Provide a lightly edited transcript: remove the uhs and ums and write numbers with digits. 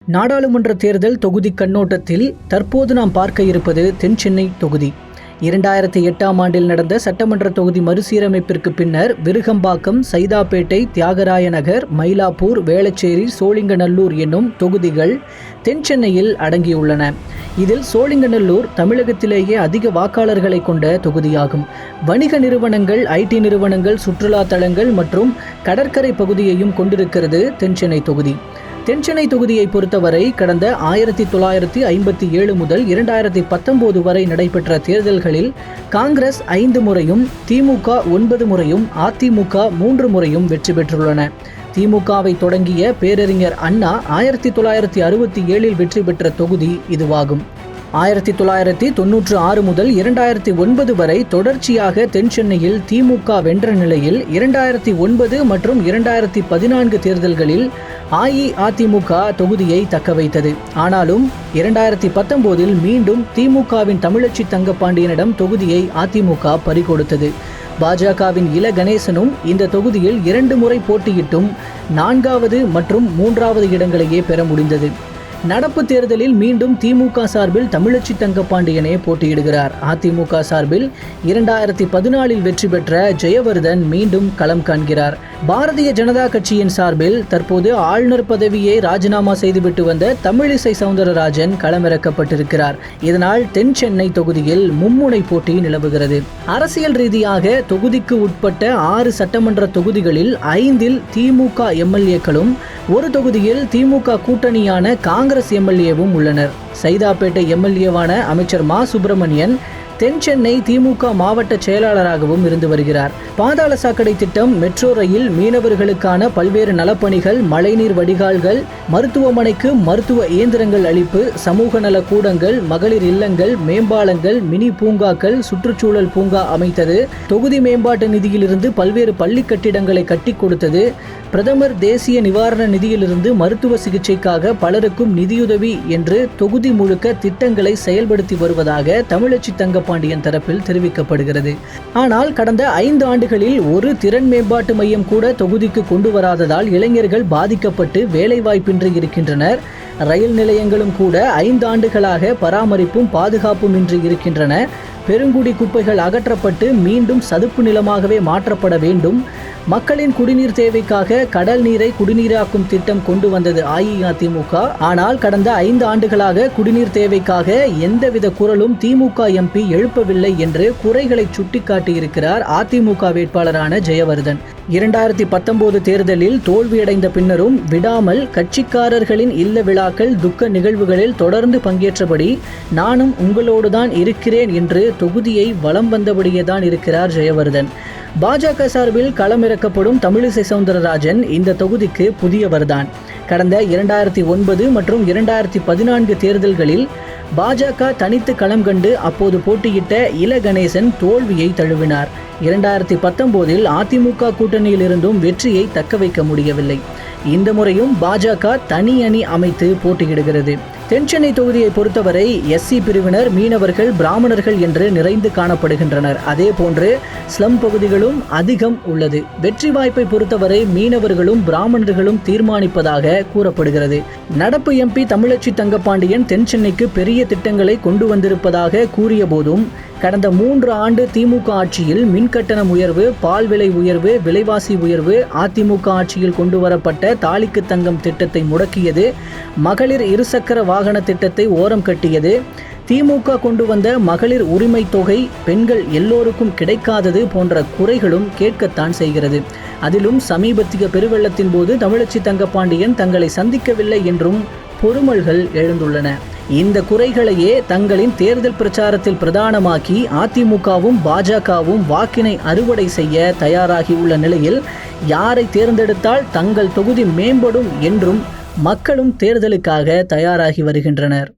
நாடாளுமன்ற தேர்தல் தொகுதி கண்ணோட்டத்தில் தற்போது நாம் பார்க்க இருப்பது தென்சென்னை தொகுதி. 2008ஆம் ஆண்டில் நடந்த சட்டமன்ற தொகுதி மறுசீரமைப்பிற்கு பின்னர் விருகம்பாக்கம், சைதாப்பேட்டை, தியாகராய நகர், மயிலாப்பூர், வேளச்சேரி, சோழிங்கநல்லூர் என்னும் தொகுதிகள் தென்சென்னையில் அடங்கியுள்ளன. இதில் சோழிங்கநல்லூர் தமிழகத்திலேயே அதிக வாக்காளர்களை கொண்ட தொகுதியாகும். வணிக நிறுவனங்கள், ஐடி நிறுவனங்கள், சுற்றுலா தலங்கள் மற்றும் கடற்கரை பகுதியையும் கொண்டிருக்கிறது தென்சென்னை தொகுதி. தென்சென்னை தொகுதியை பொறுத்தவரை கடந்த 1957 முதல் 2019 வரை நடைபெற்ற தேர்தல்களில் காங்கிரஸ் 5 முறையும், திமுக 9 முறையும், அதிமுக 3 முறையும் வெற்றி பெற்றுள்ளன. திமுகவை தொடங்கிய பேரறிஞர் அண்ணா 1967 வெற்றி பெற்ற தொகுதி இதுவாகும். 1996 முதல் 2009 வரை தொடர்ச்சியாக தென்சென்னையில் திமுக வென்ற நிலையில் 2009 மற்றும் 2014 தேர்தல்களில் அஇஅதிமுக தொகுதியை தக்கவைத்தது. ஆனாலும் 2019 மீண்டும் திமுகவின் தமிழச்சி தங்கப்பாண்டியனிடம் தொகுதியை அதிமுக பறிகொடுத்தது. பாஜகவின் இல கணேசனும் இந்த தொகுதியில் 2 முறை போட்டியிட்டும் 4வது மற்றும் 3வது இடங்களையே பெற முடிந்தது. நடப்பு தேர்தலில் மீண்டும் திமுக சார்பில் தமிழச்சி தங்கப்பாண்டியனே போட்டியிடுகிறார். அதிமுக சார்பில் 2014 வெற்றி பெற்ற ஜெயவர்தன் மீண்டும் களம் காண்கிறார். பாரதிய ஜனதா கட்சியின் சார்பில் தற்போது ஆளுநர் பதவியை ராஜினாமா செய்துவிட்டு வந்த தமிழிசை சவுந்தரராஜன் களமிறக்கப்பட்டிருக்கிறார். இதனால் தென்சென்னை தொகுதியில் மும்முனை போட்டி நிலவுகிறது. அரசியல் ரீதியாக தொகுதிக்கு உட்பட்ட 6 சட்டமன்ற தொகுதிகளில் 5இல் திமுக எம்எல்ஏக்களும், ஒரு தொகுதியில் திமுக கூட்டணியான காங்கிரஸ் எம்எல்ஏவும் உள்ளனர். சைதாப்பேட்டை எம்எல்ஏவான அமைச்சர் மா சுப்பிரமணியன் தென்சென்னை திமுக மாவட்ட செயலாளராகவும் இருந்து வருகிறார். பாதாள சாக்கடை திட்டம், மெட்ரோ ரயில், மீனவர்களுக்கான பல்வேறு நலப்பணிகள், மழைநீர் வடிகால்கள், மருத்துவமனைக்கு மருத்துவ இயந்திரங்கள் அளிப்பு, சமூக நல கூடங்கள், மகளிர் இல்லங்கள், மேம்பாலங்கள், மினி பூங்காக்கள், சுற்றுச்சூழல் பூங்கா அமைத்தது, தொகுதி மேம்பாட்டு நிதியிலிருந்து பல்வேறு பள்ளி கட்டிடங்களை கட்டி கொடுத்தது, பிரதமர் தேசிய நிவாரண நிதியிலிருந்து மருத்துவ சிகிச்சைக்காக பலருக்கும் நிதியுதவி என்று தொகுதி முழுக்க திட்டங்களை செயல்படுத்தி வருவதாக தமிழச்சி தங்கப்பாண்டியன் தரப்பில் தெரிவிக்கப்படுகிறது. ஆனால் கடந்த 5 ஆண்டுகளில் ஒரு திறன் மேம்பாட்டு மையம் கூட தொகுதிக்கு கொண்டு வராததால் இளைஞர்கள் பாதிக்கப்பட்டு வேலைவாய்ப்பின்றி இருக்கின்றனர். ரயில் நிலையங்களும் கூட 5 ஆண்டுகளாக பராமரிப்பும் பாதுகாப்பும் இன்றி இருக்கின்றன. பெருங்குடி குப்பைகள் அகற்றப்பட்டு மீண்டும் சதுப்பு நிலமாகவே மாற்றப்பட வேண்டும். மக்களின் குடிநீர் தேவைக்காக கடல் நீரை குடிநீராக்கும் திட்டம் கொண்டு வந்தது அஇஅதிமுக. ஆனால் கடந்த 5 ஆண்டுகளாக குடிநீர் தேவைக்காக எந்தவித குரலும் திமுக எம்பி எழுப்பவில்லை என்று குறைகளை சுட்டிக்காட்டியிருக்கிறார் அதிமுக வேட்பாளரான ஜெயவர்தன். 2019 தேர்தலில் தோல்வியடைந்த பின்னரும் விடாமல் கட்சிக்காரர்களின் இல்ல விழாக்கள், துக்க நிகழ்வுகளில் தொடர்ந்து பங்கேற்றபடி நானும் உங்களோடுதான் இருக்கிறேன் என்று தொகுதியை வலம் வந்தபடியே தான் இருக்கிறார் ஜெயவர்தன். பாஜக சார்பில் களமிறக்கப்படும் தமிழிசை சவுந்தரராஜன் இந்த தொகுதிக்கு புதியவர்தான். கடந்த 2009 மற்றும் 2014 தேர்தல்களில் பாஜக தனித்து களம் கண்டு அப்போது போட்டியிட்ட இல கணேசன் தோல்வியை தழுவினார். 2019 அதிமுக கூட்டணியில் இருந்தும் வெற்றியை தக்க வைக்க முடியவில்லை. இந்த முறையும் பாஜக தனி அணி அமைத்து போட்டியிடுகிறது. தென்சென்னை தொகுதியை பொறுத்தவரை எஸ்சி பிரிவினர், மீனவர்கள், பிராமணர்கள் என்று நிறைந்து காணப்படுகின்றனர். அதே போன்று ஸ்லம் பகுதிகளும் அதிகம் உள்ளது. வெற்றி வாய்ப்பை பொறுத்தவரை மீனவர்களும் பிராமணர்களும் தீர்மானிப்பதாக கூறப்படுகிறது. நடப்பு எம்பி தமிழச்சி தங்கப்பாண்டியன் தென்சென்னைக்கு பெரிய திட்டங்களை கொண்டு வந்திருப்பதாக கூறிய போதும் கடந்த 3 ஆண்டு திமுக ஆட்சியில் மின்கட்டணம் உயர்வு, பால் விலை உயர்வு, விலைவாசி உயர்வு, அதிமுக ஆட்சியில் கொண்டு வரப்பட்ட தாலிக்கு தங்கம் திட்டத்தை முடக்கியது, மகளிர் இருசக்கர வாகன திட்டத்தை ஓரம் கட்டியது, திமுக கொண்டு வந்த மகளிர் உரிமை தொகை பெண்கள் எல்லோருக்கும் கிடைக்காதது போன்ற குறைகளும் கேட்கத்தான் செய்கிறது. அதிலும் சமீபத்திய பெருவெள்ளத்தின் போது தமிழச்சி தங்கப்பாண்டியன் தங்களை சந்திக்கவில்லை என்றும் பொறுமல்கள் எழுந்துள்ளன. இந்த குறைகளையே தங்களின் தேர்தல் பிரச்சாரத்தில் பிரதானமாக்கி அதிமுகவும் பாஜகவும் வாக்கினை அறுவடை செய்ய தயாராகியுள்ள நிலையில் யாரை தேர்ந்தெடுத்தால் தங்கள் தொகுதி மேம்படும் என்றும் மக்களும் தேர்தலுக்காக தயாராகி வருகின்றனர்.